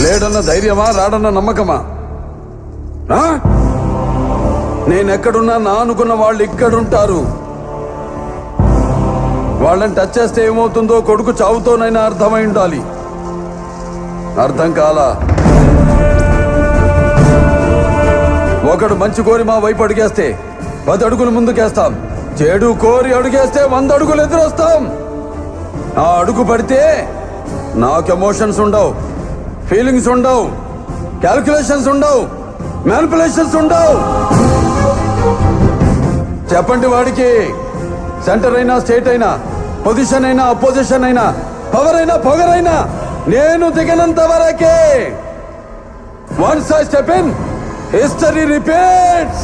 లేడన్న ధైర్యమా, రాడన్న నమ్మకమా? నేనెక్కడున్నా నా అనుకున్న వాళ్ళు ఇక్కడుంటారు. వాళ్ళని టచ్ చేస్తే ఏమవుతుందో కొడుకు చావుతోనైనా అర్థమై ఉండాలి. అర్థం కాలా? ఒకడు మంచి కోరి మా వైపు అడిగేస్తే 10 అడుగులు ముందుకేస్తాం. చెడు కోరి అడుగేస్తే 100 అడుగులు ఎదురొస్తాం. ఆ అడుగు పడితే నాకు ఎమోషన్స్ ఉండవు, ఫీలింగ్స్ ఉండవు, క్యాల్కులేషన్స్ ఉండవు, మ్యానిపులేషన్స్ ఉండవు. చెప్పండి వాడికి. సెంటర్ అయినా, స్టేట్ అయినా, పొజిషన్ అయినా, అపోజిషన్ అయినా, పవర్ అయినా, పొగరైనా నేను దిగనంత వరకే. Once I step in, history repeats.